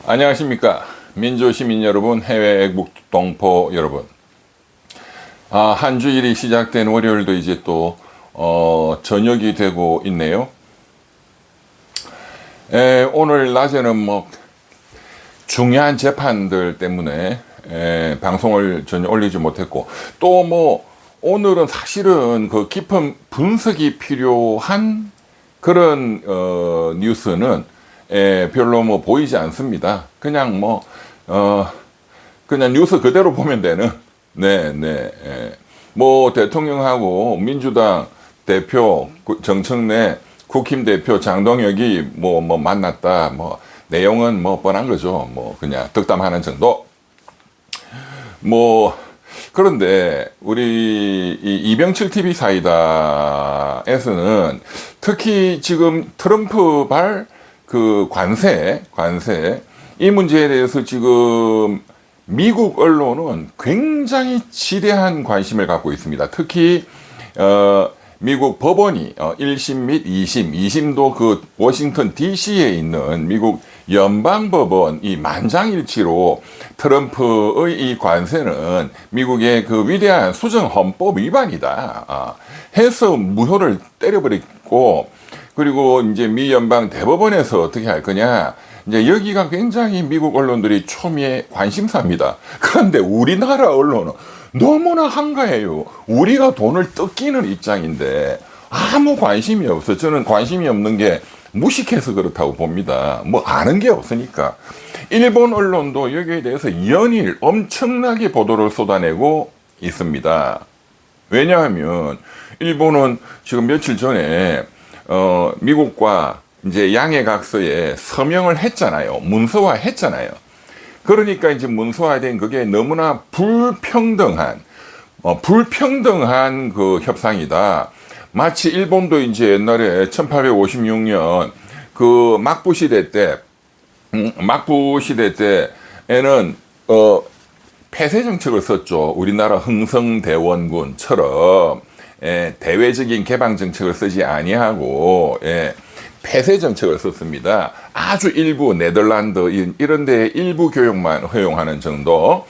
안녕하십니까 민주시민 여러분, 해외 애국 동포 여러분. 한 주일이 시작된 월요일도 이제 또 저녁이 되고 있네요. 오늘 낮에는 뭐 중요한 재판들 때문에 방송을 전혀 올리지 못했고, 또 뭐 오늘은 사실은 그 깊은 분석이 필요한 그런 뉴스는 별로 뭐 보이지 않습니다. 그냥 그냥 뉴스 그대로 보면 되는. 뭐 대통령하고 민주당 대표 정청래, 국힘 대표 장동혁이 뭐 만났다. 뭐 내용은 뭐 뻔한 거죠. 뭐 그냥 덕담하는 정도. 그런데 우리 이병철 TV 사이다에서는 특히 지금 트럼프발 그 관세 이 문제에 대해서 지금 미국 언론은 굉장히 지대한 관심을 갖고 있습니다. 특히 미국 법원이 1심 및 2심도 그 워싱턴 DC에 있는 미국 연방법원 이 만장일치로 트럼프의 이 관세는 미국의 그 위대한 수정 헌법 위반이다 해서 무효를 때려버리고, 그리고 이제 미 연방 대법원에서 어떻게 할 거냐, 이제 여기가 굉장히 미국 언론들이 초미의 관심사입니다. 그런데 우리나라 언론은 너무나 한가해요. 우리가 돈을 뜯기는 입장인데 아무 관심이 없어. 저는 관심이 없는 게 무식해서 그렇다고 봅니다. 뭐 아는 게 없으니까. 일본 언론도 여기에 대해서 연일 엄청나게 보도를 쏟아내고 있습니다. 왜냐하면 일본은 지금 며칠 전에 미국과 이제 양해각서에 서명을 했잖아요. 문서화 했잖아요. 그러니까 이제 문서화된 그게 너무나 불평등한 그 협상이다. 마치 일본도 이제 옛날에 1856년 그 막부 시대 때에는 폐쇄 정책을 썼죠. 우리나라 흥성대원군처럼 대외적인 개방 정책을 쓰지 아니하고 폐쇄 정책을 썼습니다. 아주 일부 네덜란드 이런 데 일부 교육만 허용하는 정도.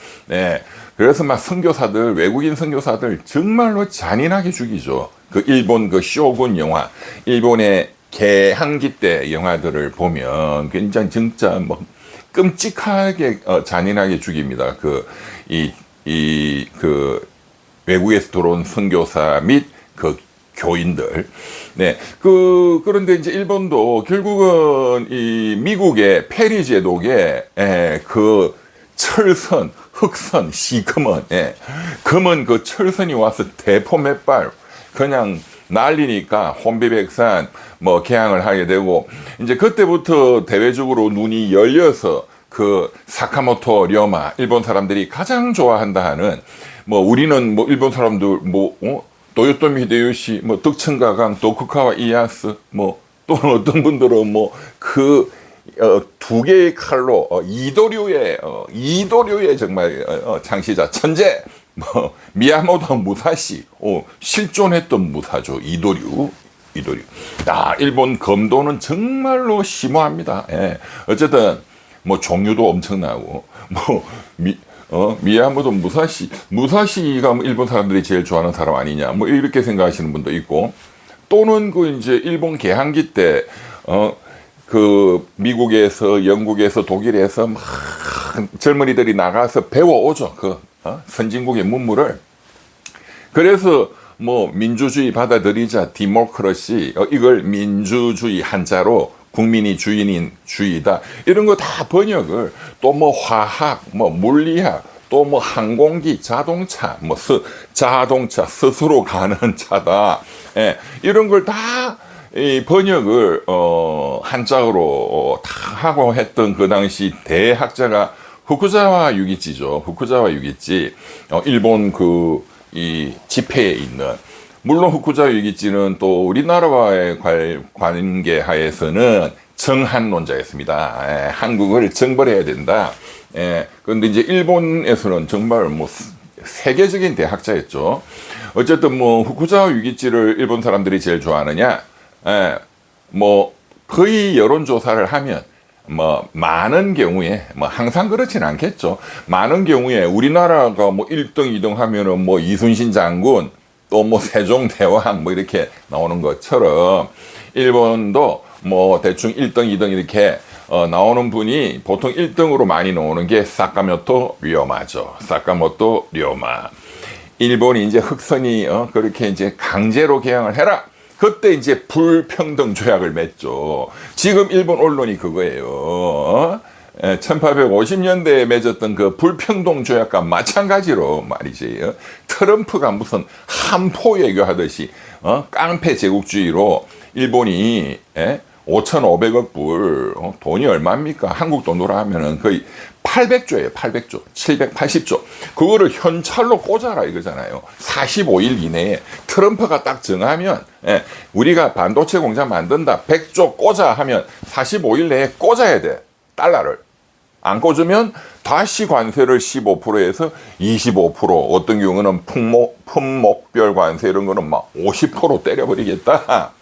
그래서 막 선교사들, 외국인 선교사들 정말로 잔인하게 죽이죠. 그 일본 그 쇼군 영화, 일본의 개항기 때 영화들을 보면 굉장히 진짜 뭐 끔찍하게 잔인하게 죽입니다. 그 외국에서 들어온 선교사 및 그 교인들. 그런데 이제 일본도 결국은 이 미국의 페리 제독의 그 철선, 흑선, 시커먼, 검은 그 철선이 와서 대포 몇 발 그냥 날리니까 혼비백산 뭐 개항을 하게 되고, 이제 그때부터 대외적으로 눈이 열려서 그 사카모토 료마, 일본 사람들이 가장 좋아한다 하는, 뭐 우리는 뭐 일본 사람들 도요토미 히데요시, 뭐 덕천가강, 도쿠가와 이에야스, 뭐 또는 어떤 분들은 뭐 그 두 개의 칼로 이도류의 정말 창시자 천재, 뭐 미야모토 무사시, 실존했던 무사죠. 이도류. 일본 검도는 정말로 심오합니다. 어쨌든 뭐 종류도 엄청나고, 미야모토 무사시가 일본 사람들이 제일 좋아하는 사람 아니냐, 뭐 이렇게 생각하시는 분도 있고, 또는 그 이제 일본 개항기 때 그 미국에서, 영국에서, 독일에서 막 젊은이들이 나가서 배워오죠. 그 선진국의 문물을. 그래서 뭐 민주주의 받아들이자, 디모크러시, 이걸 민주주의 한자로 국민이 주인인 주의다, 이런 거 다 번역을, 또 뭐 화학, 뭐 물리학, 또 뭐 항공기, 자동차, 자동차 스스로 가는 차다, 이런 걸 다 번역을 한자어로 다 하고 했던 그 당시 대학자가 후쿠자와 유기치죠. 일본 이 지폐에 있는. 물론 후쿠자 유기치는 또 우리나라와의 관계 하에서는 정한론자였습니다. 한국을 정벌해야 된다. 그런데 이제 일본에서는 정말 뭐 세계적인 대학자였죠. 어쨌든 뭐 후쿠자 유기치를 일본 사람들이 제일 좋아하느냐? 뭐 거의 여론조사를 하면 뭐 많은 경우에 뭐 항상 그렇진 않겠죠. 많은 경우에 우리나라가 뭐 1등, 2등 하면은 뭐 이순신 장군 또 뭐 세종대왕 뭐 이렇게 나오는 것처럼 일본도 뭐 대충 1등, 2등 이렇게 나오는 분이 보통 1등으로 많이 나오는 게 사카모토 료마죠. 사카모토 료마. 일본이 이제 흑선이 그렇게 이제 강제로 개항을 해라. 그때 이제 불평등 조약을 맺죠. 지금 일본 언론이 그거예요. 1850년대에 맺었던 그 불평등 조약과 마찬가지로 말이지. 트럼프가 무슨 한포 외교하듯이 깡패 제국주의로 일본이 5,500억 불 돈이 얼마입니까? 한국 돈으로 하면은 거의 800조예요. 800조. 780조. 그거를 현찰로 꽂아라 이거잖아요. 45일 이내에 트럼프가 딱 정하면 우리가 반도체 공장 만든다. 100조 꽂아 하면 45일 내에 꽂아야 돼. 달러를. 안 꽂으면 다시 관세를 15%에서 25%, 어떤 경우는 품목별 관세 이런 거는 막 50% 때려버리겠다.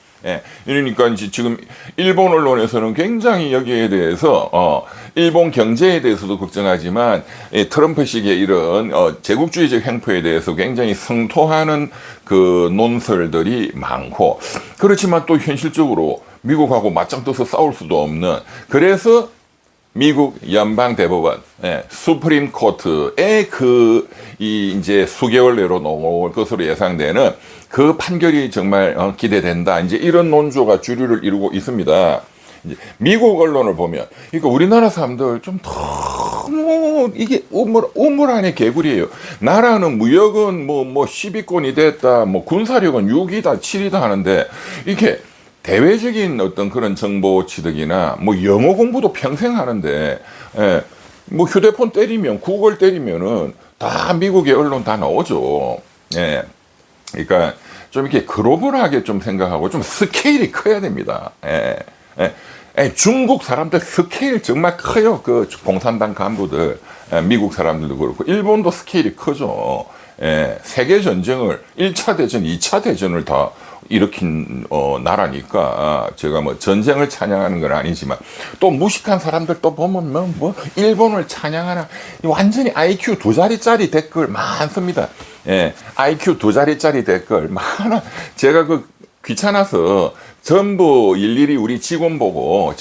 그러니까 지금 일본 언론에서는 굉장히 여기에 대해서 일본 경제에 대해서도 걱정하지만 트럼프식의 이런 제국주의적 행포에 대해서 굉장히 성토하는 그 논설들이 많고, 그렇지만 또 현실적으로 미국하고 맞짱 떠서 싸울 수도 없는, 그래서 미국 연방 대법원, 수프림 코트의 이제 수개월 내로 넘어올 것으로 예상되는 그 판결이 정말 기대된다. 이제 이런 논조가 주류를 이루고 있습니다. 이제 미국 언론을 보면, 그러니까 우리나라 사람들 좀 너무 이게 우물 안에 개구리예요. 나라는 무역은 뭐 10위권이 됐다, 뭐 군사력은 6위다, 7위다 하는데 이게 대외적인 어떤 그런 정보 취득이나 뭐 영어 공부도 평생 하는데, 뭐 휴대폰 때리면 구글 때리면은 다 미국의 언론 다 나오죠. 그러니까 좀 이렇게 글로벌하게 좀 생각하고 좀 스케일이 커야 됩니다. 중국 사람들 스케일 정말 커요. 그 공산당 간부들, 미국 사람들도 그렇고 일본도 스케일이 크죠. 세계 전쟁을 1차 대전, 2차 대전을 다 일으킨 나라니까 제가 뭐 전쟁을 찬양하는 건 아니지만, 또 무식한 사람들 또 보면 뭐 일본을 찬양하나, 완전히 IQ 2자리짜리 댓글 많습니다. IQ 2자리짜리 댓글 많아. 제가 그 귀찮아서 전부 일일이 우리 직원 보고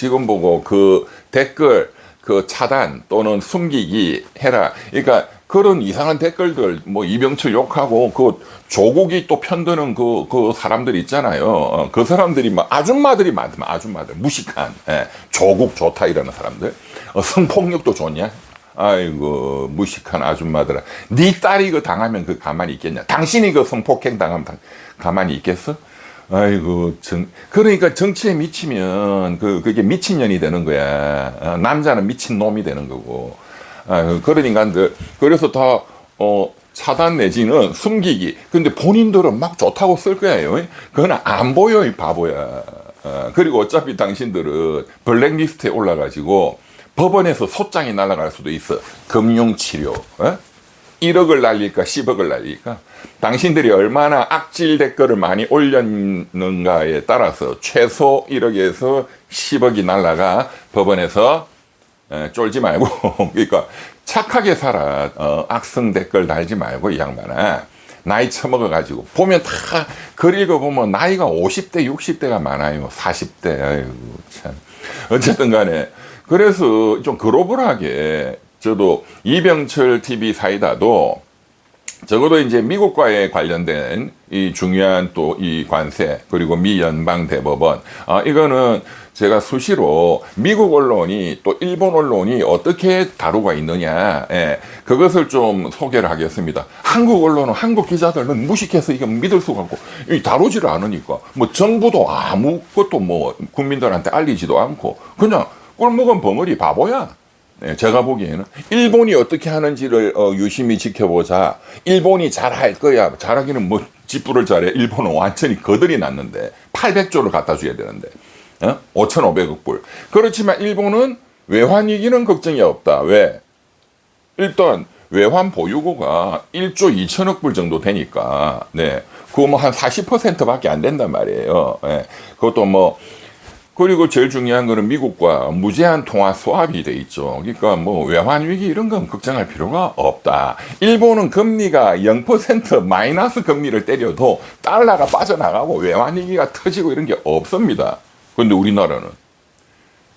그 댓글 그 차단 또는 숨기기 해라. 그러니까 그런 이상한 댓글들, 뭐 이병철 욕하고 그 조국이 또 편드는 그 사람들 있잖아요. 그 사람들이 막 아줌마들이 많더만, 아줌마들 무식한, 조국 좋다 이러는 사람들. 성폭력도 좋냐? 아이고 무식한 아줌마들아. 네 딸이 그 당하면 그 가만히 있겠냐? 당신이 그 성폭행 당하면 가만히 있겠어? 아이고, 그러니까 정치에 미치면 그게 미친년이 되는 거야. 남자는 미친 놈이 되는 거고. 그런 인간들. 그래서 다, 차단 내지는 숨기기. 근데 본인들은 막 좋다고 쓸 거예요. 그건 안 보여, 이 바보야. 그리고 어차피 당신들은 블랙리스트에 올라가지고 법원에서 소장이 날아갈 수도 있어. 금융치료. 1억을 날릴까 10억을 날릴까. 당신들이 얼마나 악질 댓글을 많이 올렸는가에 따라서 최소 1억에서 10억이 날라가. 법원에서 쫄지 말고 그러니까 착하게 살아. 악성 댓글 달지 말고 이 양반아. 나이 처먹어가지고 보면 다 글 읽어보면 나이가 50대 60대가 많아요. 40대. 아이고 참. 어쨌든 간에 그래서 좀 글로벌하게 저도 이병철 TV 사이다도 적어도 이제 미국과의 관련된 이 중요한 또 이 관세, 그리고 미 연방 대법원, 이거는 제가 수시로 미국 언론이 또 일본 언론이 어떻게 다루고 있느냐, 그것을 좀 소개를 하겠습니다. 한국 언론은, 한국 기자들은 무식해서 이거 믿을 수가 없고 다루지를 않으니까 뭐 정부도 아무것도 뭐 국민들한테 알리지도 않고 그냥 꿀먹은 벙어리 바보야. 제가 보기에는 일본이 어떻게 하는지를 유심히 지켜보자. 일본이 잘할 거야. 잘하기는 뭐 짓부를 잘해. 일본은 완전히 거들이 났는데 800조를 갖다 줘야 되는데 5,500억 불. 그렇지만 일본은 외환 위기는 걱정이 없다. 왜? 일단 외환 보유고가 1조 2천억 불 정도 되니까 그거 뭐 한 40%밖에 안 된단 말이에요. 그것도 뭐 그리고 제일 중요한 거는 미국과 무제한 통화 스왑이 돼 있죠. 그러니까 뭐 외환 위기 이런 건 걱정할 필요가 없다. 일본은 금리가 0% 마이너스 금리를 때려도 달러가 빠져나가고 외환 위기가 터지고 이런 게 없습니다. 그런데 우리나라는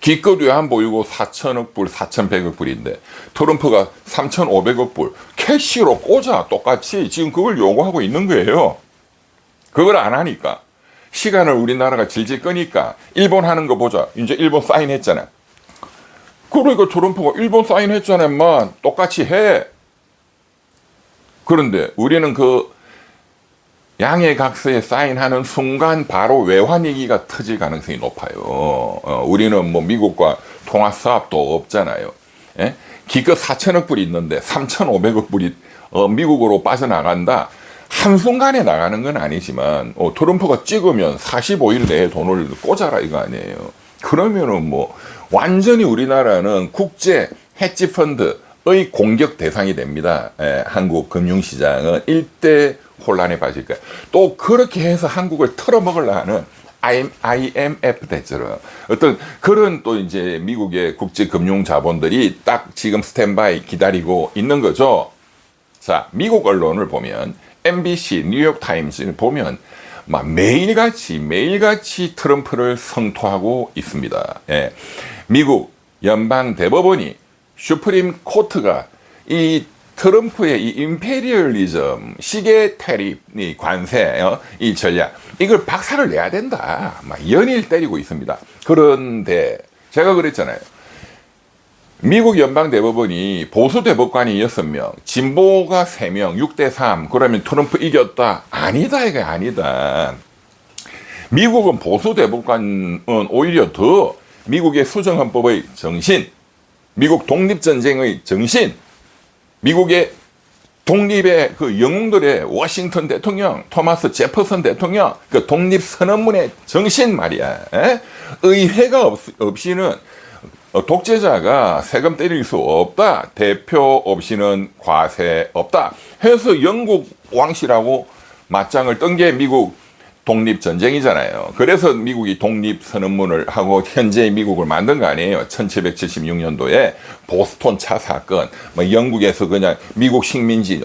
기껏 외환 보유고 4천억 불, 4,100억 불인데 트럼프가 3,500억 불 캐시로 꽂아 똑같이 지금 그걸 요구하고 있는 거예요. 그걸 안 하니까 시간을 우리나라가 질질 끄니까 일본 하는 거 보자. 이제 일본 사인했잖아. 그러니까 트럼프가 일본 사인했잖아. 만 똑같이 해. 그런데 우리는 그 양해각서에 사인하는 순간 바로 외환위기가 터질 가능성이 높아요. 우리는 뭐 미국과 통화 사업도 없잖아요. 예? 기껏 4천억 불이 있는데 3,500억 불이 미국으로 빠져나간다. 한순간에 나가는 건 아니지만 트럼프가 찍으면 45일 내에 돈을 꽂아라 이거 아니에요. 그러면은 뭐 완전히 우리나라는 국제 헤지 펀드의 공격 대상이 됩니다. 한국 금융시장은 일대 혼란에 빠질 거예요. 또 그렇게 해서 한국을 털어먹으려 하는 IMF 대처럼 어떤 그런 또 이제 미국의 국제 금융 자본들이 딱 지금 스탠바이 기다리고 있는 거죠. 자, 미국 언론을 보면 MBC, 뉴욕 타임즈를 보면 막 매일같이 트럼프를 성토하고 있습니다. 예. 미국 연방 대법원이 슈프림 코트가 이 트럼프의 이 임페리얼리즘, 시계 테립, 이 관세, 이 전략, 이걸 박살을 내야 된다. 막 연일 때리고 있습니다. 그런데 제가 그랬잖아요. 미국 연방 대법원이 보수 대법관이 6명, 진보가 3명, 6대3. 그러면 트럼프 이겼다? 아니다, 이거 아니다. 미국은 보수 대법관은 오히려 더 미국의 수정헌법의 정신, 미국 독립전쟁의 정신, 미국의 독립의 그 영웅들의 워싱턴 대통령, 토마스 제퍼슨 대통령, 그 독립선언문의 정신 말이야. 에? 의회가 없이는 독재자가 세금 때릴 수 없다. 대표 없이는 과세 없다. 해서 영국 왕실하고 맞짱을 뜬 게 미국 독립전쟁이잖아요. 그래서 미국이 독립선언문을 하고 현재의 미국을 만든 거 아니에요. 1776년도에 보스톤 차 사건, 뭐 영국에서 그냥 미국 식민지,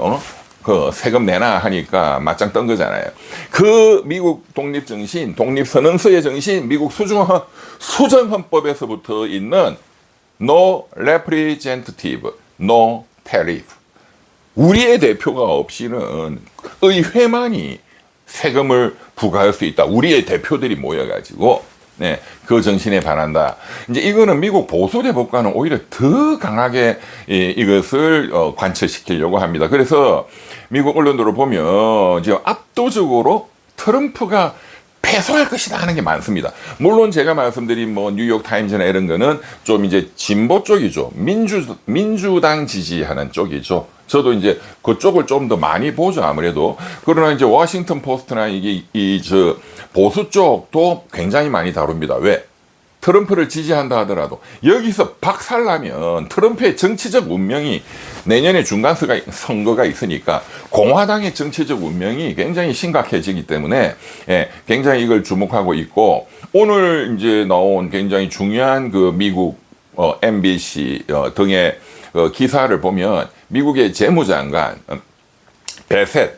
그 세금 내놔 하니까 맞짱 뜬 거잖아요. 그 미국 독립정신, 독립선언서의 정신, 미국 수정헌법에서부터 있는 No representative, no tariff. 우리의 대표가 없이는 의회만이 세금을 부과할 수 있다. 우리의 대표들이 모여가지고, 네, 그 정신에 반한다. 이제 이거는 미국 보수 대법관은 오히려 더 강하게 이것을 관철시키려고 합니다. 그래서 미국 언론들을 보면 지금 압도적으로 트럼프가 패소할 것이다 하는 게 많습니다. 물론 제가 말씀드린 뭐 뉴욕 타임즈나 이런 거는 좀 이제 진보 쪽이죠. 민주당 지지하는 쪽이죠. 저도 이제 그쪽을 좀 더 많이 보죠, 아무래도. 그러나 이제 워싱턴 포스트나 이게 저 보수 쪽도 굉장히 많이 다룹니다. 왜? 트럼프를 지지한다 하더라도 여기서 박살나면 트럼프의 정치적 운명이 내년에 중간 선거가 있으니까 공화당의 정치적 운명이 굉장히 심각해지기 때문에 굉장히 이걸 주목하고 있고, 오늘 이제 나온 굉장히 중요한 그 미국 MBC 등의 기사를 보면 미국의 재무장관 베셋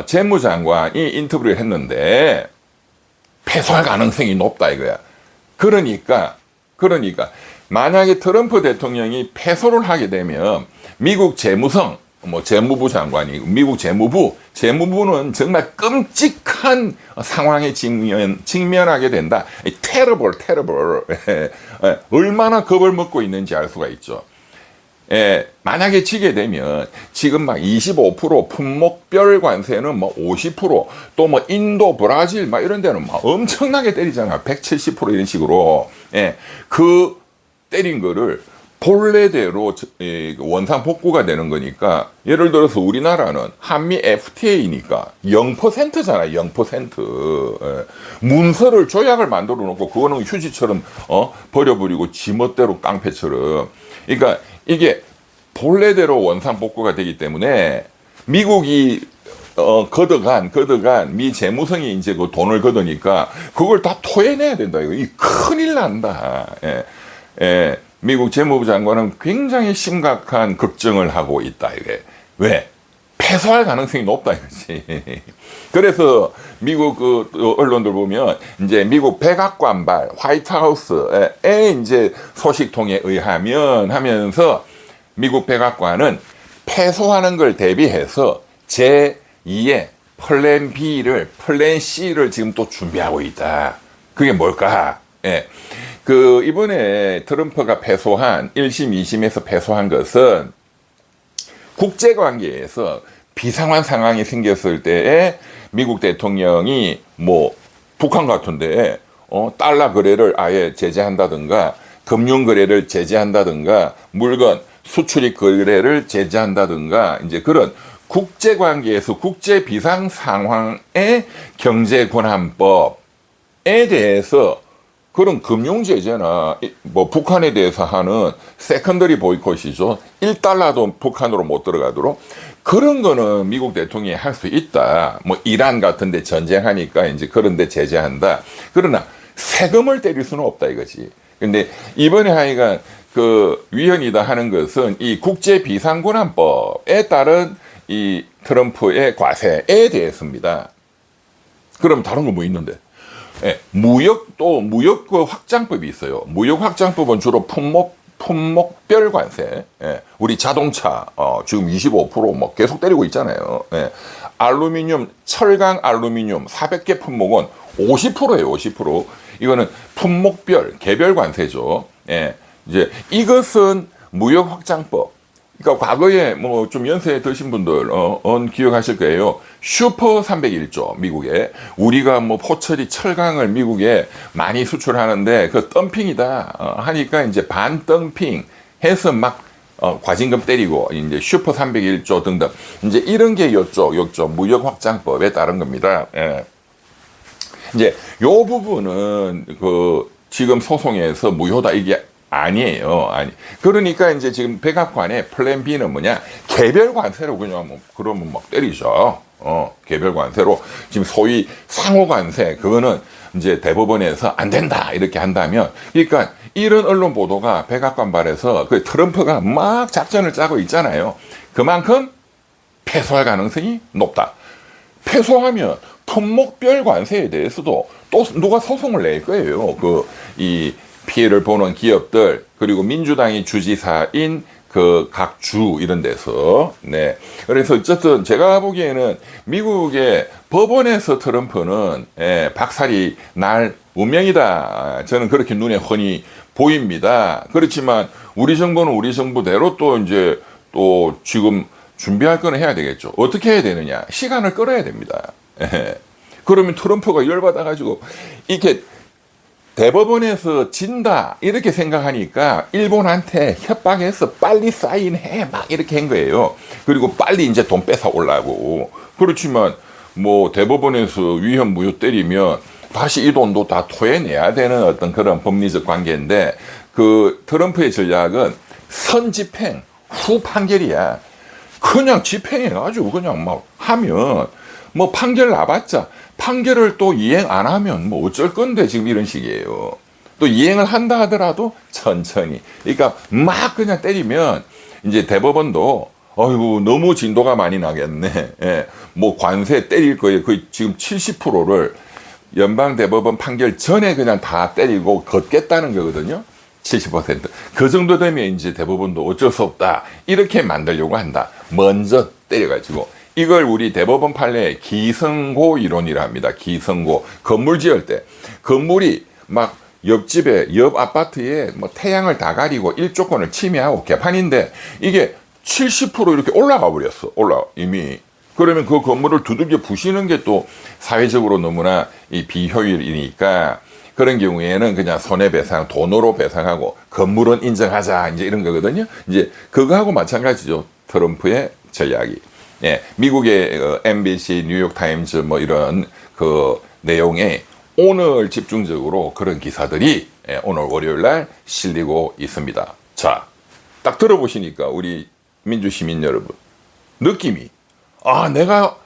재무장관이 인터뷰를 했는데 패소할 가능성이 높다 이거야. 그러니까 만약에 트럼프 대통령이 패소를 하게 되면 미국 재무성, 뭐 재무부 장관이 미국 재무부는 정말 끔찍한 상황에 직면하게 된다. terrible. 얼마나 겁을 먹고 있는지 알 수가 있죠. 만약에 지게 되면 지금 막 25% 품목별 관세는 뭐 50%, 또 뭐 인도, 브라질 막 이런 데는 막 엄청나게 때리잖아. 170% 이런 식으로. 그 때린 거를 본래대로 원상 복구가 되는 거니까, 예를 들어서 우리나라는 한미 FTA니까 0%잖아. 0%. 문서를 조약을 만들어 놓고 그거는 휴지처럼 버려버리고 지멋대로 깡패처럼. 그러니까 이게 본래대로 원상 복구가 되기 때문에 미국이 걷어간 미 재무성이 이제 그 돈을 걷으니까 그걸 다 토해내야 된다. 이거 이 큰일 난다. 예. 예. 미국 재무부 장관은 굉장히 심각한 걱정을 하고 있다. 이게 왜? 패소할 가능성이 높다 이거지. 그래서 미국 그 언론들 보면 이제 미국 백악관발 화이트하우스에 이제 소식통에 의하면 하면서 미국 백악관은 패소하는 걸 대비해서 제2의 플랜 B를 플랜 C를 지금 또 준비하고 있다. 그게 뭘까? 예. 그 이번에 트럼프가 패소한 1심, 2심에서 패소한 것은 국제 관계에서 비상한 상황이 생겼을 때에 미국 대통령이 뭐 북한 같은데 달러 거래를 아예 제재한다든가 금융 거래를 제재한다든가 물건 수출입 거래를 제재한다든가 이제 그런 국제 관계에서 국제 비상 상황의 경제 권한법에 대해서 그런 금융 제재나 뭐 북한에 대해서 하는 세컨더리 보이콧이죠. 1달러도 북한으로 못 들어가도록 그런 거는 미국 대통령이 할 수 있다. 뭐 이란 같은 데 전쟁하니까 이제 그런 데 제재한다. 그러나 세금을 때릴 수는 없다 이거지. 근데 이번에 하여간 그 위헌이다 하는 것은 이 국제 비상권한법에 따른 이 트럼프의 과세에 대해서입니다. 그럼 다른 거 뭐 있는데? 예, 무역 그 확장법이 있어요. 무역 확장법은 주로 품목별 관세. 예, 우리 자동차 지금 25% 계속 때리고 있잖아요. 예, 알루미늄, 철강 알루미늄 400개 품목은 50%예요. 50%. 이거는 품목별 개별 관세죠. 예, 이제 이것은 무역 확장법. 그러니까 과거에 뭐 좀 연세 드신 분들 기억하실 거예요. 슈퍼 301조 미국에 우리가 뭐 포철이 철강을 미국에 많이 수출하는데 그 덤핑이다 하니까 이제 반덤핑 해서 막 과징금 때리고 이제 슈퍼 301조 등등 이제 이런 게 요쪽 무역 확장법에 따른 겁니다. 예. 이제 요 부분은 그 지금 소송에서 무효다 이게 아니에요. 그러니까 이제 지금 백악관의 플랜 B는 뭐냐? 개별 관세로 그냥 뭐 그러면 막 때리죠. 개별 관세로 지금 소위 상호 관세 그거는 이제 대법원에서 안 된다 이렇게 한다면 그러니까 이런 언론 보도가 백악관발에서 그 트럼프가 막 작전을 짜고 있잖아요. 그만큼 패소할 가능성이 높다. 패소하면 품목별 관세에 대해서도 또 누가 소송을 낼 거예요. 이 피해를 보는 기업들 그리고 민주당이 주지사인 그 각 주 이런 데서 네 그래서 어쨌든 제가 보기에는 미국의 법원에서 트럼프는 박살이 날 운명이다 저는 그렇게 눈에 훤히 보입니다. 그렇지만 우리 정부는 우리 정부대로 또 이제 또 지금 준비할 거는 해야 되겠죠. 어떻게 해야 되느냐 시간을 끌어야 됩니다. 그러면 트럼프가 열받아가지고 이렇게 대법원에서 진다 이렇게 생각하니까 일본한테 협박해서 빨리 사인해 막 이렇게 한 거예요. 그리고 빨리 이제 돈 뺏어 오려고. 그렇지만 뭐 대법원에서 위헌 무효 때리면 다시 이 돈도 다 토해내야 되는 어떤 그런 법리적 관계인데 그 트럼프의 전략은 선집행 후 판결이야. 그냥 집행해가지고 그냥 막 하면 뭐 판결 나봤자 판결을 또 이행 안 하면 뭐 어쩔 건데 지금 이런 식이에요. 또 이행을 한다 하더라도 천천히. 그러니까 막 그냥 때리면 이제 대법원도 어이구 너무 진도가 많이 나겠네. 예. 뭐 관세 때릴 거예요. 거의 지금 70%를 연방 대법원 판결 전에 그냥 다 때리고 걷겠다는 거거든요. 70%. 그 정도 되면 이제 대법원도 어쩔 수 없다. 이렇게 만들려고 한다. 먼저 때려가지고. 이걸 우리 대법원 판례의 기성고 이론이라 합니다. 기성고. 건물 지을 때. 건물이 막 옆집에, 옆 아파트에 뭐 태양을 다 가리고 일조권을 침해하고 개판인데 이게 70% 이렇게 올라가 버렸어. 이미. 그러면 그 건물을 두들겨 부시는 게 또 사회적으로 너무나 이 비효율이니까 그런 경우에는 그냥 손해배상, 돈으로 배상하고 건물은 인정하자. 이제 이런 거거든요. 이제 그거하고 마찬가지죠. 트럼프의 전략이. 예, 미국의 MBC, 뉴욕타임즈 뭐 이런 그 내용에 오늘 집중적으로 그런 기사들이 오늘 월요일 날 실리고 있습니다. 자, 딱 들어보시니까 우리 민주시민 여러분 느낌이 내가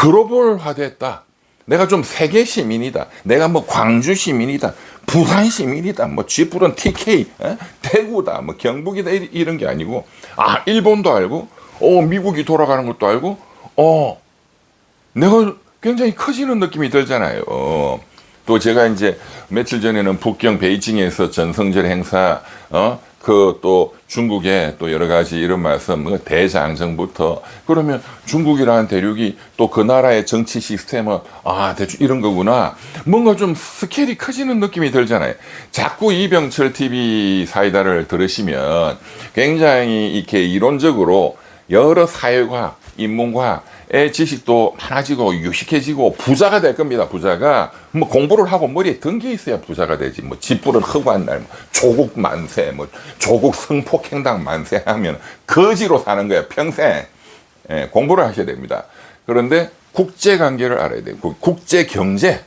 글로벌화됐다. 내가 좀 세계 시민이다. 내가 뭐 광주 시민이다. 부산 시민이다. 뭐 쥐뿔은 TK, 대구다. 뭐 경북이다. 이런 게 아니고, 일본도 알고, 미국이 돌아가는 것도 알고, 내가 굉장히 커지는 느낌이 들잖아요. 또 제가 이제 며칠 전에는 북경 베이징에서 전성절 행사, 그 또 중국의 또 여러 가지 이런 말씀, 대장정부터 그러면 중국이라는 대륙이 또 그 나라의 정치 시스템은 대충 이런 거구나. 뭔가 좀 스케일이 커지는 느낌이 들잖아요. 자꾸 이병철 TV 사이다를 들으시면 굉장히 이렇게 이론적으로 여러 사회과학, 인문과학의 지식도 많아지고 유식해지고 부자가 될 겁니다. 부자가 뭐 공부를 하고 머리에 든 게 있어야 부자가 되지. 뭐 집부를 허구한 날, 조국 만세, 뭐 조국 성폭행당 만세 하면 거지로 사는 거예요. 평생. 공부를 하셔야 됩니다. 그런데 국제 관계를 알아야 돼요. 국제 경제,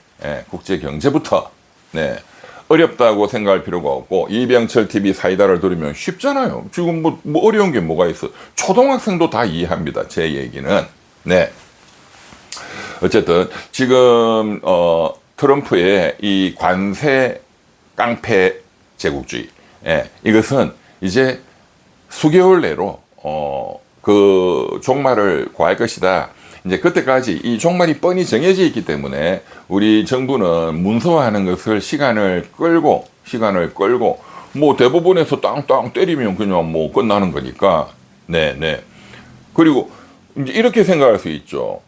국제 경제부터. 네. 어렵다고 생각할 필요가 없고, 이병철 TV 사이다를 들으면 쉽잖아요. 지금 뭐 어려운 게 뭐가 있어. 초등학생도 다 이해합니다. 제 얘기는. 네. 어쨌든, 지금, 트럼프의 이 관세 깡패 제국주의. 이것은 이제 수개월 내로, 그 종말을 구할 것이다. 이제 그때까지 이 종말이 뻔히 정해져 있기 때문에 우리 정부는 문서화하는 것을 시간을 끌고 뭐 대법원에서 땅땅 때리면 그냥 뭐 끝나는 거니까. 네. 그리고 이제 이렇게 생각할 수 있죠.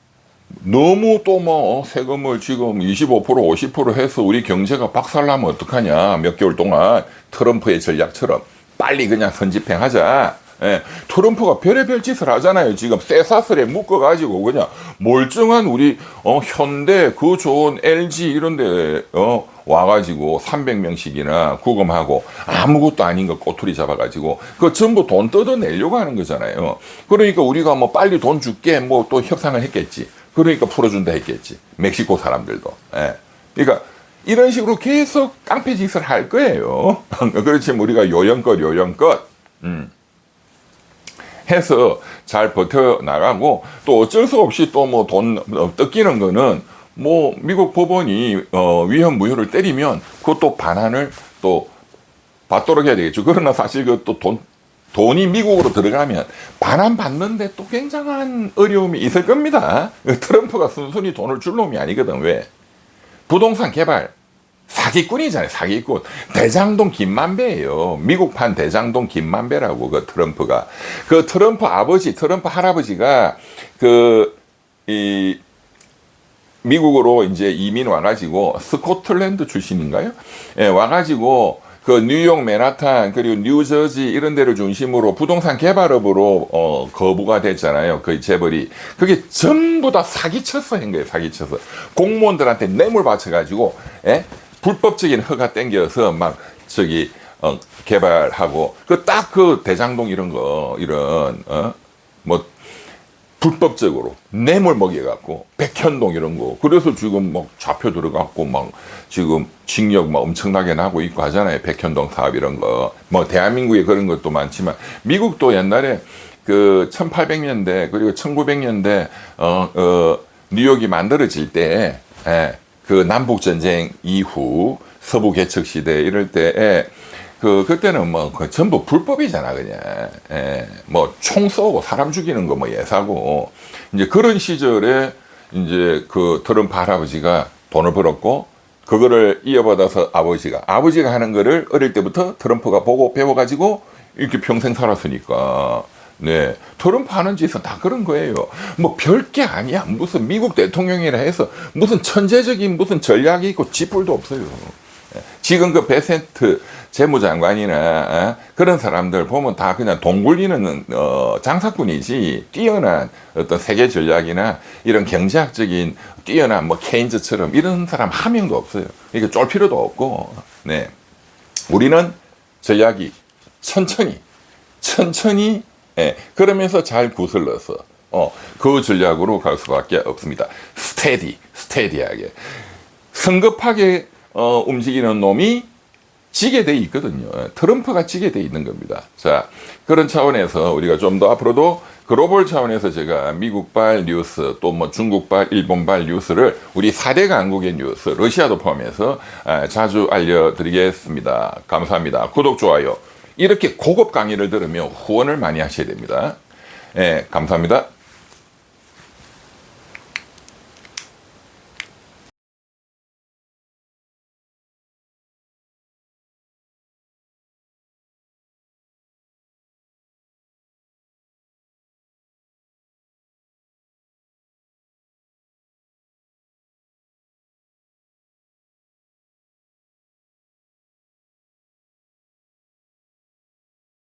너무 또 뭐 세금을 지금 25% 50% 해서 우리 경제가 박살나면 어떡하냐. 몇 개월 동안 트럼프의 전략처럼 빨리 그냥 선집행하자. 트럼프가 별의별 짓을 하잖아요. 지금 쇠사슬에 묶어가지고 그냥 멀쩡한 우리 현대 그 좋은 LG 이런데 와가지고 300명씩이나 구금하고 아무것도 아닌 거 꼬투리 잡아가지고 그 전부 돈 뜯어내려고 하는 거잖아요. 그러니까 우리가 뭐 빨리 돈 줄게 뭐 또 협상을 했겠지. 그러니까 풀어준다 했겠지. 멕시코 사람들도. 그러니까 이런 식으로 계속 깡패 짓을 할 거예요. 그렇지 우리가 요령껏 해서 잘 버텨나가고 또 어쩔 수 없이 또 뭐 돈 뜯기는 거는 뭐 미국 법원이 위헌 무효를 때리면 그것도 반환을 또 받도록 해야 되겠죠. 그러나 사실 그 또 돈이 미국으로 들어가면 반환 받는데 또 굉장한 어려움이 있을 겁니다. 트럼프가 순순히 돈을 줄 놈이 아니거든. 왜? 부동산 개발 사기꾼이잖아요. 사기꾼. 대장동 김만배예요. 미국판 대장동 김만배라고 그 트럼프가. 그 트럼프 아버지, 트럼프 할아버지가 미국으로 이제 이민 와가지고 스코틀랜드 출신인가요? 와가지고 그 뉴욕 맨하탄 그리고 뉴저지 이런 데를 중심으로 부동산 개발업으로 거부가 됐잖아요. 그 재벌이. 그게 전부 다 사기쳐서 한 거예요. 사기쳐서. 공무원들한테 뇌물 바쳐가지고 불법적인 허가 땡겨서 막 개발하고 딱 그 대장동 이런 거 뭐 불법적으로 뇌물 먹여갖고 백현동 이런 거 그래서 지금 막 잡혀 들어갔고 막 지금 징역 막 엄청나게 나고 있고 하잖아요. 백현동 사업 이런 거 뭐 대한민국에 그런 것도 많지만 미국도 옛날에 그 1800년대 그리고 1900년대 뉴욕이 만들어질 때 그 남북 전쟁 이후 서부 개척 시대 이럴 때에 그때는 뭐 전부 불법이잖아 그냥. 뭐 총 쏘고 사람 죽이는 거 뭐 예사고 이제 그런 시절에 이제 그 트럼프 할아버지가 돈을 벌었고 그거를 이어받아서 아버지가 하는 거를 어릴 때부터 트럼프가 보고 배워가지고 이렇게 평생 살았으니까. 네. 트럼프 하는 짓은 다 그런 거예요. 뭐 별게 아니야. 무슨 미국 대통령이라 해서 무슨 천재적인 무슨 전략이 있고 쥐뿔도 없어요. 지금 그 베센트 재무장관이나 그런 사람들 보면 다 그냥 돈 굴리는 장사꾼이지 뛰어난 어떤 세계 전략이나 이런 경제학적인 뛰어난 뭐 케인즈처럼 이런 사람 한 명도 없어요. 그러니까 쫄 필요도 없고. 네. 우리는 전략이 천천히 그러면서 잘 구슬러서 그 전략으로 갈 수밖에 없습니다. 스테디하게 성급하게 움직이는 놈이 지게 돼 있거든요. 트럼프가 지게 돼 있는 겁니다. 자, 그런 차원에서 우리가 좀 더 앞으로도 글로벌 차원에서 제가 미국발 뉴스 또 뭐 중국발 일본발 뉴스를 우리 4대 강국의 뉴스 러시아도 포함해서 자주 알려드리겠습니다. 감사합니다. 구독 좋아요 이렇게 고급 강의를 들으며 후원을 많이 하셔야 됩니다. 감사합니다.